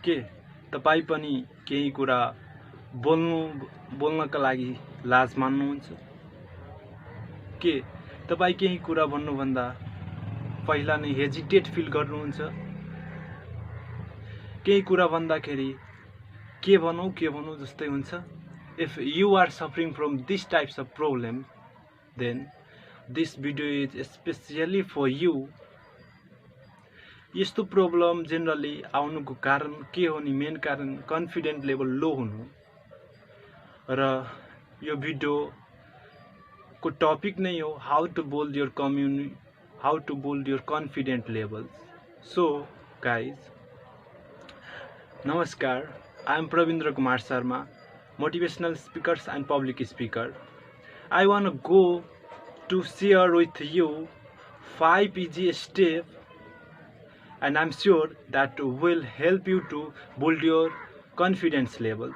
के तपाई पनि केही कुरा बोल्नका लागि लाज मान्नुहुन्छ? के तपाई केही कुरा भन्नुभन्दा पहिला नै हेजिटेट फिल गर्नुहुन्छ? केही कुरा भन्दाखेरि के भनौं जस्तै हुन्छ? If you are suffering from these types of problem, then this video is especially for you. यस्तो प्रब्लम जेनरली आउनुको कारण के हो नि? मेन कारण कन्फिडेन्ट लेभल लो हुनु। र यो भिडियो को टपिक नै हो how to build your confident levels. So guys, नमस्कार, I am Prabindra Sharma, motivational speakers and public speaker. I want to go to share with you 5 easy steps, and I'm sure that will help you to build your confidence levels.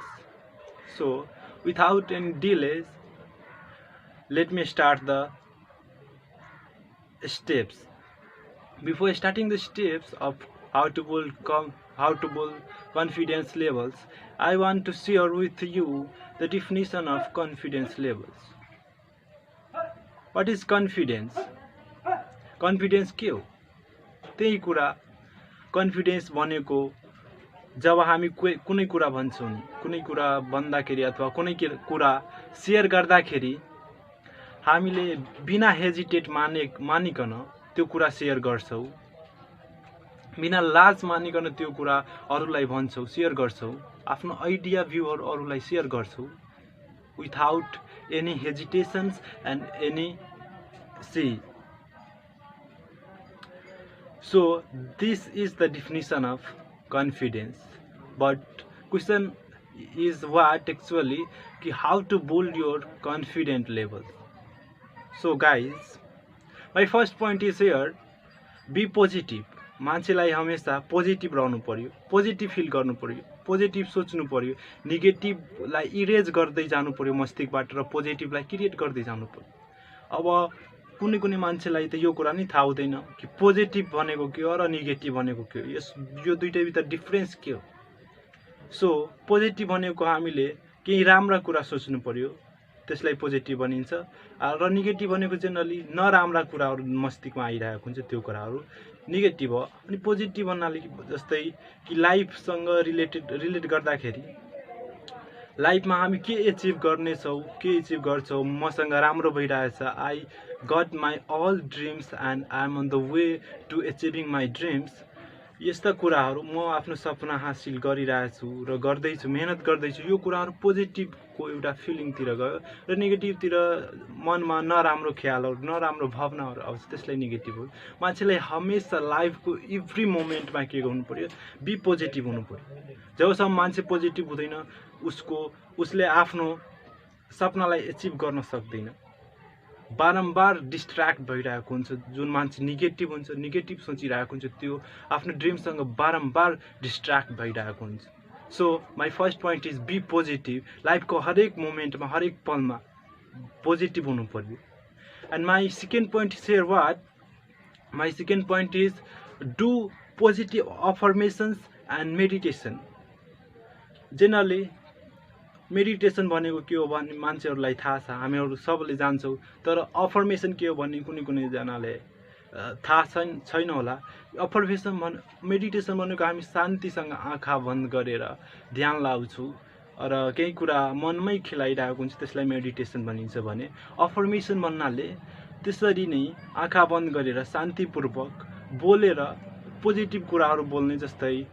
So without any delays, let me start the steps. Before starting the steps of how to build confidence levels, I want to share with you the definition of confidence levels. What is confidence? Confidence के हो? त्यही कुरा confidence भनेको जब हामी कुनै कुरा भन्छौं नि, कुनै कुरा भन्दाखेरि अथवा कुनै कुरा शेयर गर्दाखेरि हामीले बिना हेजिटेट मानिकन त्यो कुरा शेयर गर्छौं, बिना लाज मानिकन त्यो कुरा अरूलाई भन्छौं, शेयर गर्छौं, आफ्नो आइडिया भ्यूहरु अरूलाई शेयर गर्छौं, without any hesitations and any say. So this is the definition of confidence. But question is what actually how to build your confident levels. So guys, my first point is here, be positive. मान्छेलाई हमेशा positive रहनु पर्यो, positive feel गर्नु पर्यो, positive सोच्नु पर्यो, नेगेटिभलाई erase गर्दै जानु पर्यो मस्तिष्कबाट र पोजिटिभलाई क्रिएट गर्दै जानु पर्यो। अब कुनै मान्छेलाई त यो कुरा नि थाहा हुँदैन कि पोजिटिभ भनेको के हो र नेगेटिभ भनेको के हो, यो दुईटै भित्र डिफरेन्स के हो। सो पोजिटिभ भनेको हामीले केही राम्रा कुरा सोच्नु पर्यो, त्यसलाई पोजिटिभ भनिन्छ, र नेगेटिभ भनेको जेनरली नराम्रा कुराहरु मस्तिष्कमा आइरहेको हुन्छ, त्यो कुराहरु नेगेटिभ हो। अनि पोजिटिभ भन्नाले जस्तै कि लाइफसँग रिलेट गर्दाखेरि लाइफमा हामी के अचिभ गर्नेछौं, के अचिभ गर्छौं, मसँग राम्रो भइरहेछ, I got my all dreams and I am on the way to achieving my dreams, यस्ता कुराहरु म आफ्नो सपना हासिल गरिरहेछु र गर्दैछु, मेहनत गर्दैछु, यो कुराहरु पोजिटिभको एउटा फिलिङतिर गयो। र नेगेटिभतिर मनमा नराम्रो ख्यालहरु, नराम्रो भावनाहरु आउँछ, त्यसलाई नेगेटिभ हो। मान्छेलाई हमेशा लाइफको एभ्री मोमेन्टमा के गर्नु पर्यो, बी पोजिटिभ हुनु पर्यो। जबसम्म मान्छे पोजिटिभ हुँदैन, उसले आफ्नो सपनालाई अचिभ गर्न सक्दैन, बारम्बार डिस्ट्र्याक्ट भइरहेको हुन्छ। जुन मान्छे नेगेटिभ हुन्छ, नेगेटिभ सोचिरहेको हुन्छ, त्यो आफ्नो ड्रिमसँग बारम्बार डिस्ट्र्याक्ट भइरहेको हुन्छ। So my first point is be positive. लाइफको हरेक मोमेन्टमा, हरेक पलमा पोजिटिभ हुनु पर्यो। And my second point is here what? My second point is do positive affirmations and meditation. Generally meditation भनेको के हो भन्ने मान्छेहरुलाई थाहा छ, हामीहरु सबैले जान्छौं, तर अफर्मेसन के हो भन्ने कुनै जनाले थाहा छैन होला। मेडिटेसन भनेको हामी शान्तिसँग आँखा बन्द गरेर ध्यान लाउँछौं र केही कुरा मनमै खेलाइरहेको हुन्छ, त्यसलाई मेडिटेसन भनिन्छ भने अफर्मेसन भन्नाले त्यसरी नै आँखा बन्द गरेर शान्तिपूर्वक बोलेर पोजिटिभ कुराहरु बोल्ने, जस्तै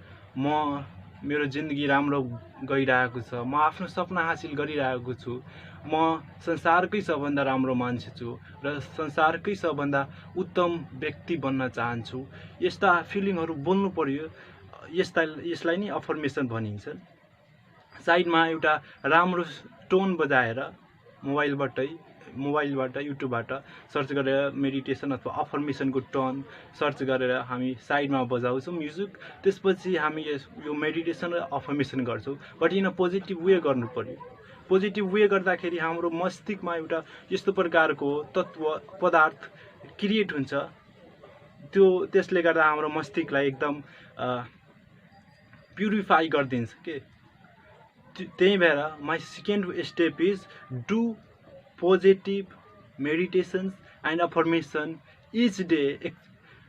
मेरो जिन्दगी राम्रो गइरहेको छ, म आफ्नो सपना हासिल गरिरहेको छु, म संसारकै सबभन्दा राम्रो मान्छे छु र संसारकै सबभन्दा उत्तम व्यक्ति बन्न चाहन्छु, यस्ता फिलिङहरु बोल्नु पर्यो। यसलाई नि अफर्मेसन भनिन्छ। साइडमा एउटा राम्रो टोन बजाएर मोबाइलबाट युट्युबबाट सर्च गरेर मेडिटेसन अथवा अफर्मेसनको टोन सर्च गरेर हामी साइडमा बजाउँछौं म्युजिक, त्यसपछि हामी यो मेडिटेसन र अफर्मेसन गर्छौं। But in a positive way गर्नु पर्यो। पोजिटिभ वे गर्दाखेरि हाम्रो मस्तिष्कमा एउटा यस्तो प्रकारको तत्व पदार्थ क्रिएट हुन्छ, त्यसले गर्दा हाम्रो मस्तिष्कलाई एकदम प्युरिफाई गरिदिन्छ के। त्यही भएर my second step is do positive meditations and affirmation each day.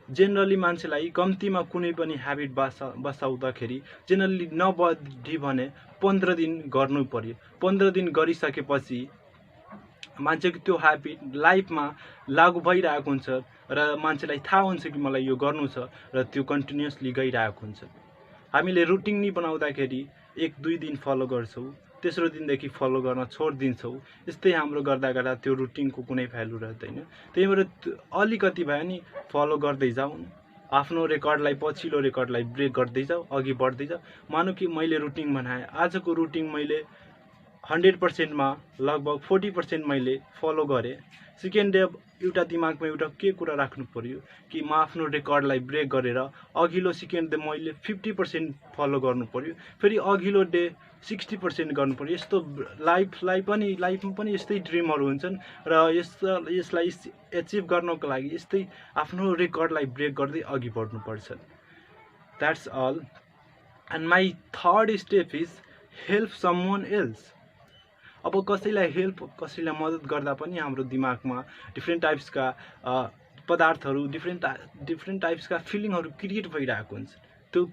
Generally मान्छेलाई कम्तीमा कुनै पनि ह्याबिट बसाउँदाखेरि जेनरली नबढी भने 15 दिन गर्नु पर्यो। 15 दिन गरिसकेपछि मान्छेको त्यो ह्याबिट लाइफमा लागू भइरहेको हुन्छ र मान्छेलाई थाहा हुन्छ कि मलाई यो गर्नु छ र त्यो कन्टिन्युसली गइरहेको हुन्छ। हामीले रुटिन नि बनाउँदाखेरि 1-2 दिन फलो गर्छौँ, तेस्रो दिनदेखि फलो गर्न छोडिदिन्छौँ। यस्तै हाम्रो गर्दा गर्दा त्यो रुटिनको कुनै भ्यालु रहँदैन। त्यही भएर अलिकति भए नि फलो गर्दै जाउँ, आफ्नो रेकर्डलाई पछिल्लो रेकर्डलाई ब्रेक गर्दै जाऊ, अघि बढ्दै जाऊ। मानौँ कि मैले रुटिन बनाएँ, आजको रुटिन मैले 100% मा लगभग 40% मैले फलो गरेँ। सेकेन्ड डे एउटा दिमागमा एउटा के कुरा राख्नु पर्यो कि म आफ्नो रेकर्डलाई ब्रेक गरेर अघिल्लो सेकेन्ड डे मैले 50% फलो गर्नु पर्यो, फेरि अघिल्लो डे 60% गर्नु पर्यो। यस्तो लाइफमा पनि यस्तै ड्रिमहरू हुन्छन् र यसलाई एचिभ गर्नको लागि यस्तै आफ्नो रेकर्डलाई ब्रेक गर्दै अघि बढ्नुपर्छ। That's all. And my third step is help someone else. अब कसैलाई कसैलाई मद्दत गर्दा पनि हाम्रो दिमागमा डिफ्रेन्ट टाइप्सका पदार्थहरू, डिफ्रेन्ट टाइप्सका फिलिङहरू क्रिएट भइरहेको हुन्छ। त्यो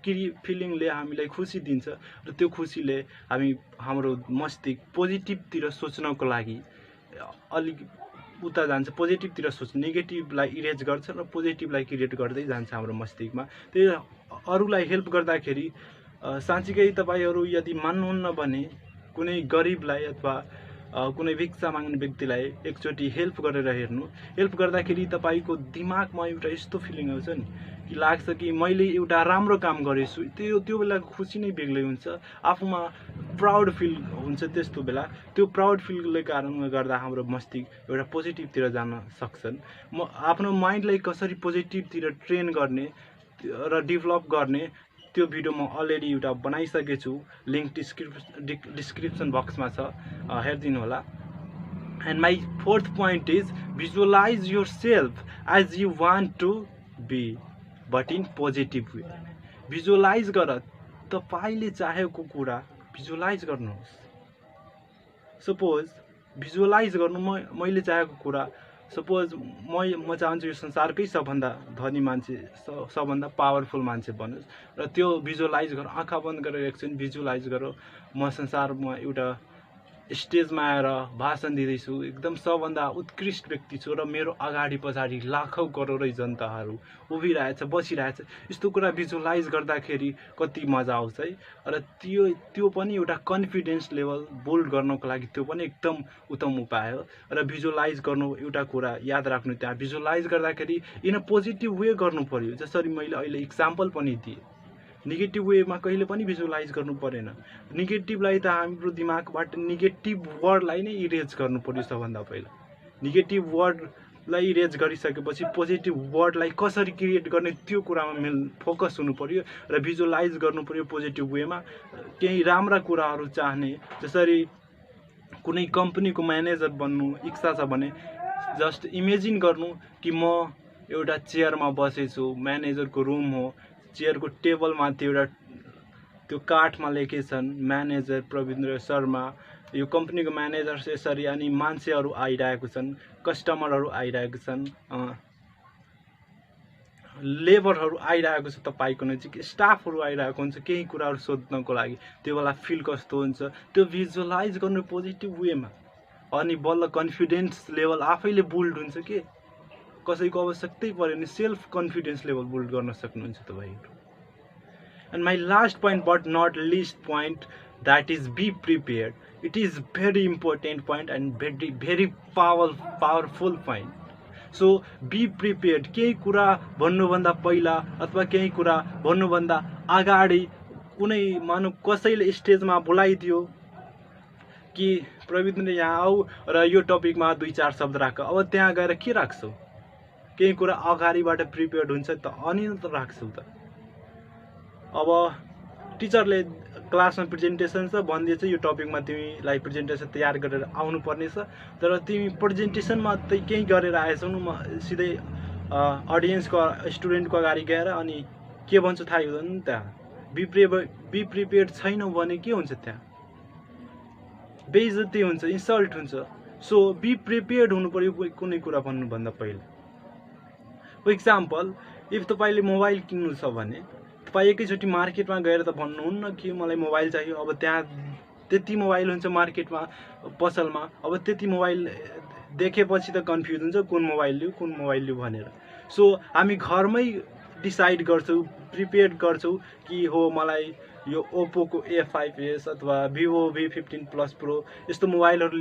फिलिङले हामीलाई खुसी दिन्छ र त्यो खुसीले हाम्रो मस्तिष्क पोजिटिभतिर सोच्नको लागि अलिक उता जान्छ। पोजिटिभतिर सोच्छ, नेगेटिभलाई इरेज गर्छ र पोजिटिभलाई क्रिएट गर्दै जान्छ हाम्रो मस्तिष्कमा। त्यही अरूलाई हेल्प गर्दाखेरि साँच्चीकै तपाईहरू यदि मान्नुहुन्न भने कुनै गरिबलाई अथवा कुनै भिक्षा माग्ने व्यक्तिलाई एकचोटि हेल्प गरेर हेर्नु। हेल्प गर्दाखेरि तपाईको दिमागमा एउटा यस्तो फिलिङ आउँछ नि कि लाग्छ कि मैले एउटा राम्रो काम गरेछु। त्यो बेलाको खुसी नै बेग्लै हुन्छ, आफूमा प्राउड फिल हुन्छ। त्यस्तो बेला त्यो प्राउड फिलले कारणले गर्दा हाम्रो मस्तिष्क एउटा पोजिटिभतिर जान सक्छन्। आफ्नो माइन्डलाई कसरी पोजिटिभतिर ट्रेन गर्ने र डेभलप गर्ने त्यो भिडियो म अलरेडी एउटा बनाइसकेको छु, लिंक डिस्क्रिप्सन बक्समा छ, हेरिदिनु होला। And my fourth point is visualize yourself as you want to be but in positive way. Visualize गर, तपाईले चाहेको कुरा भिजुअलाइज गर्नुहोस्। सपोज भिजुअलाइज गर्नु, मैले चाहेको कुरा, सपोज म चाहन्छु यो संसारकै सबभन्दा धनी मान्छे, सबभन्दा पावरफुल मान्छे बनोस्, र त्यो भिजुअलाइज गर। आँखा बन्द गरेर एकछिन भिजुअलाइज गर, म संसारमा एउटा स्टेजमा आएर भाषण दिँदैछु, एकदम सबभन्दा उत्कृष्ट व्यक्ति छु र मेरो अगाडि पछाडि लाखौं करोडै जनताहरू उभिरहेछ, बसिरहेछ। यस्तो कुरा भिजुअलाइज गर्दाखेरि कति मजा आउँछ है। र त्यो पनि एउटा कन्फिडेन्स लेभल बिल्ड गर्नको लागि त्यो पनि एकदम उत्तम उपाय हो। र भिजुअलाइज गर्नु एउटा कुरा याद राख्नु, त्यहाँ भिजुअलाइज गर्दाखेरि इन अ पोजिटिभ वे गर्नु पर्यो। जसरी मैले अहिले इक्जाम्पल पनि दिएँ, नेगेटिभ वेमा कहिले पनि भिजुअलाइज गर्नु परेन। नेगेटिभलाई त हाम्रो दिमागबाट नेगेटिभ वर्डलाई नै इरेज गर्नु पर्यो सबभन्दा पहिला। नेगेटिभ वर्डलाई इरेज गरिसकेपछि पोजिटिभ वर्डलाई कसरी क्रिएट गर्ने त्यो कुरामा फोकस हुनु पर्यो र भिजुअलाइज गर्नु पर्यो पोजिटिभ वेमा। केही राम्रा कुराहरू चाहने, जसरी कुनै कम्पनीको म्यानेजर बन्नु इच्छा छ भने जस्ट इमेजिन गर्नु कि म एउटा चेयरमा बसेछु, म्यानेजरको रुम हो, चेयरको टेबल माथि एउटा त्यो काठमा लेखेछन् म्यानेजर प्रविन्द्र शर्मा, यो कम्पनीको म्यानेजर यसरी, अनि मान्छेहरू आइरहेको छन्, कस्टमरहरू आइरहेको छन्, लेबरहरू आइरहेको छ तपाईको नजिक, स्टाफहरू आइरहेको हुन्छ केही कुराहरू सोध्नको लागि। त्यो बेला फिल कस्तो हुन्छ, त्यो भिजुअलाइज गर्नु पोजिटिभ वेमा, अनि बल्ल कन्फिडेन्स लेभल आफैले बिल्ड हुन्छ के। कसैको आवश्यकतै परेन, सेल्फ कन्फिडेन्स लेभल बिल्ड गर्न सक्नुहुन्छ तपाईहरु। And my last point but not least point, that is be prepared. It is very important point and very powerful point. So be prepared. केही कुरा भन्नुभन्दा पहिला अथवा केही कुरा भन्नुभन्दा अगाडि कुनै मानव कसैले स्टेजमा बोलाइदियो कि प्रविन्द्र यहाँ आऊ र यो टपिकमा 2-4 शब्द राख, अब त्यहाँ गएर के राख्छौ? केही कुरा अगाडिबाट प्रिपेयर्ड हुन्छ त अनि त राख्छौ त। अब टिचरले क्लासमा प्रेजेन्टेसन छ भनिदिएछ, यो टपिकमा तिमीलाई प्रेजेन्टेसन तयार गरेर आउनु पर्ने छ, तर तिमी प्रेजेन्टेसनमा त केही गरेर आएछौ, म सिधै अडियन्सको स्टुडेन्टको अगाडि गएर अनि के भन्छु थाहा हुँदैन नि त। बी प्रिपेयर्ड छैनौ भने के हुन्छ त्यहाँ बेइज्जती हुन्छ इन्सल्ट हुन्छ सो बी प्रिपेयर्ड हुनु पर्यो कुनै कुरा भन्नुभन्दा पहिला फर इक्जाम्पल इफ तपाईले मोबाइल किन्नु छ भने तपाई एकैचोटी मार्केटमा गएर त भन्नुहुन्न कि मलाई मोबाइल चाहियो अब त्यहाँ त्यति मोबाइल हुन्छ मार्केटमा पसलमा अब त्यति मोबाइल देखेपछि त कन्फ्युज हुन्छ कुन मोबाइल लिऊ भनेर सो हामी घरमै डिसाइड गर्छौं प्रिपेयर्ड गर्छौं कि हो मलाई यो ओप्पो को A5s अथवा Vivo V15 Plus Pro यस्तो मोबाइलहरु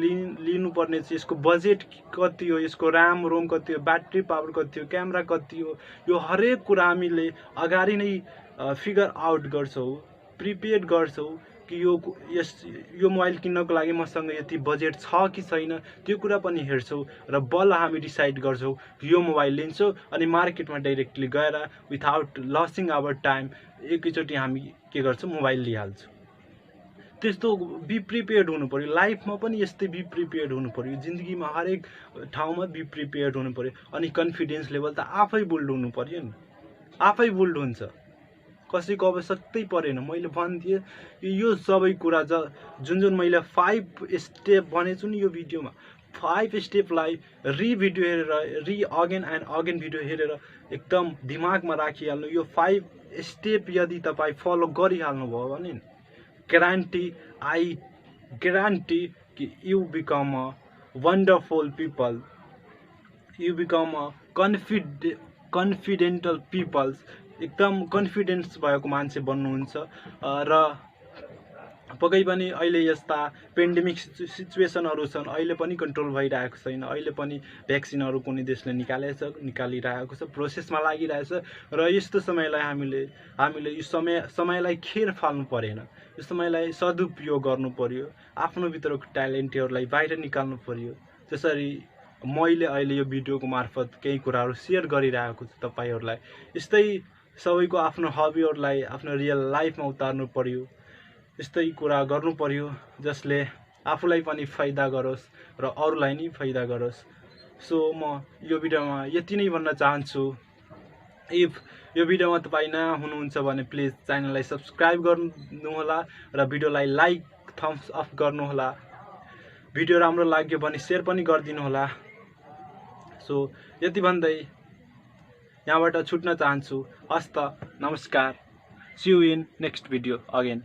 लिनु पर्ने छ यसको बजेट कति हो यसको RAM रोम कति हो ब्याट्री पावर कति हो क्यामेरा कति हो यो हरेक कुरा हामीले अगाडि नै फिगर आउट गर्छौं प्रिपेयर्ड गर्छौं कि यो मोबाइल किन्नको लागि मसँग यति बजेट छ कि छैन त्यो कुरा पनि हेर्छौं र बल्ल हामी डिसाइड गर्छौं यो मोबाइल लिन्छौं अनि मार्केटमा डाइरेक्टली गएर विथआउट लसिङ आवर टाइम एकैचोटी हामी के गर्छौं मोबाइल लिइहाल्छौं त्यस्तो बी प्रिपेयर्ड हुनु पर्यो लाइफमा पनि यस्तै बी प्रिपेयर्ड हुनु पर्यो जिन्दगीमा हरेक ठाउँमा बी प्रिपेयर्ड हुनु पर्यो अनि कन्फिडेन्स लेभल त आफै बिल्ड हुनु पर्यो नि आफै बिल्ड हुन्छ कसैको आवश्यकतै परेन मैले भन्दिए यो सबै कुरा जुन मैले 5 स्टेप भनेछु नि यो भिडियोमा 5 स्टेपलाई भिडियो हेरेर अगेन एन्ड अगेन भिडियो हेरेर एकदम दिमागमा राखिहाल्नु यो 5 स्टेप यदि तपाई फलो गरिहाल्नु भयो भने ग्यारेन्टी कि you become a wonderful people you become a confidential peoples एकदम कन्फिडेन्स भएको मान्छे बन्नुहुन्छ र पक्कै पनि अहिले यस्ता पेन्डेमिक सिचुएसनहरु छन् अहिले पनि कन्ट्रोल भइरहेको छैन अहिले पनि भ्याक्सिनहरु कुनै देशले निकालिरहेको छ प्रोसेसमा लागिरहेछ र यस्तो समयलाई हामीले यो समयलाई खेर फाल्नु परेन यो समयलाई सदुपयोग गर्नु पर्यो आफ्नो भित्रको ट्यालेन्टहरुलाई बाहिर निकाल्नु पर्यो त्यसरी मैले अहिले यो भिडियोको मार्फत केही कुराहरु शेयर गरिरहेको छु तपाईहरुलाई यस्तै सबैको आफ्नो हबीहरुलाई आफ्नो रियल लाइफमा उतार्नु पर्यो यस्तै कुरा गर्नु पर्यो जसले आफुलाई पनि फाइदा गरोस् र अरूलाई नि फाइदा गरोस् सो म यो भिडियोमा यति नै भन्न चाहन्छु इफ यो भिडियोमा तपाई नयाँ हुनुहुन्छ भने प्लिज च्यानललाई सब्स्क्राइब गर्नु होला र भिडियोलाई लाइक थम्स अप गर्नु होला भिडियो राम्रो लाग्यो भने शेयर पनि गरिदिनु होला सो यति भन्दै यहाँबाट छुट्न चाहन्छु हस्त नमस्कार see you in next video again